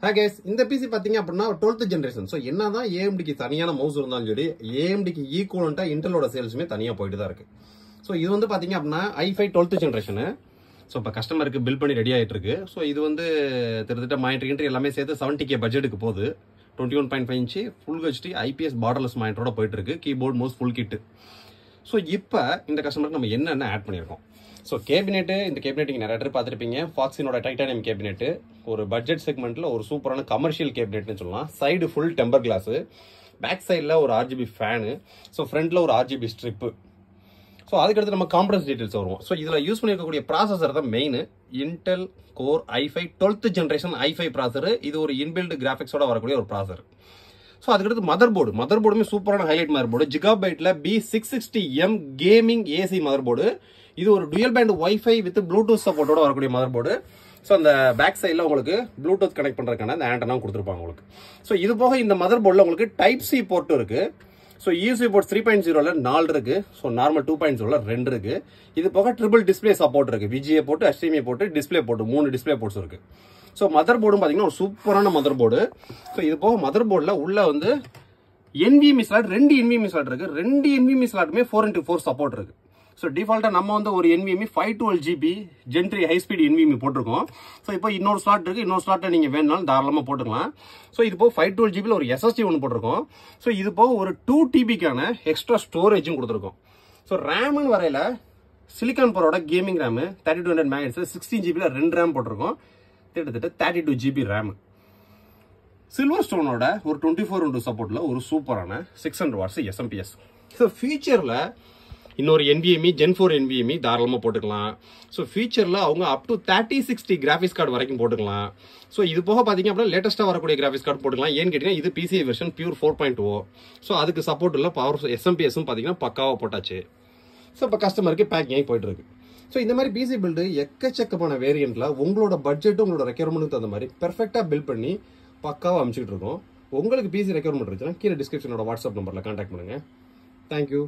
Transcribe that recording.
Hi guys, இந்த PC பாத்தீங்க அப்படின்னா 12th generation. So என்னதான் AMD க்கு தனியான மவுஸ் இருந்தாலும் சரி, AMD க்கு ஈக்குவலண்டா இன்டெலோட சேல்ஸுமே தனியா போயிட்டு தான் இருக்கு. So இது வந்து பாத்தீங்க அப்படின்னா i5-12th generation. So இப்ப கஸ்டமருக்கு பில் பண்ணி ரெடி ஆயிட்டு இருக்கு. So இது வந்து திருத்திட்ட மானிட்டர் எல்லாமே சேர்த்து 70k பட்ஜெட்டுக்கு போகுது. 21.5 inch full HD IPS borderless மானிட்டரோட போயிட்டு இருக்கு. Keyboard mouse full kit. So இப்போ இந்த கஸ்டமருக்கு நம்ம என்னென்ன ஆட் பண்ணியிருக்கோம். ஸோ கேபினெட்டு இந்த கேபினெட் நீங்கள் நிறைய பேர் பார்த்துருப்பீங்க. ஃபாக்ஸினோட டைட்டானியம் கேபினெட்டு ஒரு பட்ஜெட் செக்மெண்ட்டில் ஒரு சூப்பரான கமர்ஷியல் கேபினெட்னு சொல்லலாம். Side full temper glass, back சைடில் ஒரு RGB ஃபேனு, ஸோ ஃப்ரண்ட்டில் ஒரு RGB ஸ்ட்ரிப்பு. ஸோ அதுக்கடுத்து நம்ம காம்பரன்ஸ் டீட்டெயில்ஸ் வருவோம். ஸோ இதில் யூஸ் பண்ணியிருக்கக்கூடிய ப்ராசஸர் தான் main. Intel core i5-12th generation i5 ப்ராசர். இது ஒரு இன்பில்ட் கிராஃபிக்ஸோட வரக்கூடிய ஒரு ப்ராசர். ஸோ அதுக்கடுத்து மதர் போர்டுமே சூப்பரான ஹைலைட் மதர் போர்டு. ஜிகாபைட்டில் B660M gaming AC motherboard. இது ஒரு dual band WiFi with Bluetooth சப்போர்ட்டோட வரக்கூடிய மதர் போர்டு. ஸோ அந்த பேக் சைடில் உங்களுக்கு ப்ளூடூத் கனெக்ட் பண்ணுறதுக்கான அந்த ஆண்டனா கொடுத்துருப்பாங்க உங்களுக்கு. ஸோ இது போக இந்த மதர் போர்டில் உங்களுக்கு டைப் சி போர்ட்டும் இருக்கு. ஸோ யூஎஸ்பி போர்ட் 3.0ல 4 இருக்கு. ஸோ நார்மல் 2.0ல 2 இருக்கு. இது போக ட்ரிபிள் டிஸ்பிளே சப்போர்ட் இருக்கு. VGA போட்டு, HDMI போட்டு, டிஸ்பிளே போட்டு 3 டிஸ்பிளே போர்ட்ஸ் இருக்கு. ஸோ மதர் போர்டும் பார்த்தீங்கன்னா ஒரு சூப்பரான மதர் போர்டு. ஸோ இது போக மதர் போர்டில் உள்ள வந்து NVMe ஸ்லாட் 2 NVMe ஸ்லாட் இருக்கு. 2 NVMe ஸ்லாட்டுமே 4x4 சப்போர்ட் இருக்கு. ஸோ டிஃபால்ட்டாக நம்ம வந்து ஒரு NVMe 512GB Gen 3 high speed NVMe போட்டிருக்கோம். ஸோ இப்போ இன்னொரு ஸ்லாட் இருக்கு. இன்னொரு ஸ்லாட்டை நீங்கள் வேணுனாலும் தாராளமாக போட்டுக்கலாம். ஸோ இது போக 512GB ஒரு SSD ஒன்று போட்டிருக்கோம். ஸோ இது போக ஒரு 2TBக்கான எக்ஸ்ட்ரா ஸ்டோரேஜும் கொடுத்துருக்கோம். ஸோ ரேம்னு வரையில சிலிக்கான் பரோட gaming RAM 3200 MHz 16GB 2 RAM போட்டிருக்கோம். கிட்டத்தட்ட 32GB ரேம். சில்வர் ஸ்டோனோட ஒரு 24x சப்போர்ட்ல ஒரு சூப்பரான 600 watts SMPS. ஸோ ஃபியூச்சர்ல இன்னொரு NVMe Gen 4 NVMe தாராளமாக போட்டுக்கலாம். ஸோ ஃபியூச்சரில் அவங்க அப் டு 3060 கிராஃபிக்ஸ் கார்டு வரைக்கும் போட்டுக்கலாம். ஸோ இது போக பார்த்தீங்க அப்படின்னா லேட்டஸ்ட்டாக வரக்கூடிய கிராஃபிக்ஸ் கார்டு போட்டுக்கலாம். ஏன்னு கேட்டீங்கன்னா இது PCI வெர்ஷன் பியூர் 4.0. ஸோ அதுக்கு சப்போர்ட் இல்லை. பவர் SMPSம் பார்த்தீங்கன்னா பக்காவாக போட்டாச்சு. ஸோ இப்போ கஸ்டமருக்கு பேக்கிங் போயிட்டு இருக்கு. ஸோ இந்த மாதிரி PC பில்டு எக்கச்சக்கமான வேரியண்ட்ல உங்களோட பட்ஜெட் உங்களோட ரெக்யர்மெண்ட்டுக்கு தகுந்த மாதிரி பெர்ஃபெக்டாக பில்ட் பண்ணி பக்காவாக அனுப்பிச்சிட்டு இருக்கோம். உங்களுக்கு PC ரெக்யர்மெண்ட் இருந்துச்சுன்னா கீழே டிஸ்கிரிப்ஷனோட வாட்ஸ்அப் நம்பரில் கான்டாக்ட் பண்ணுங்க. தேங்க்யூ.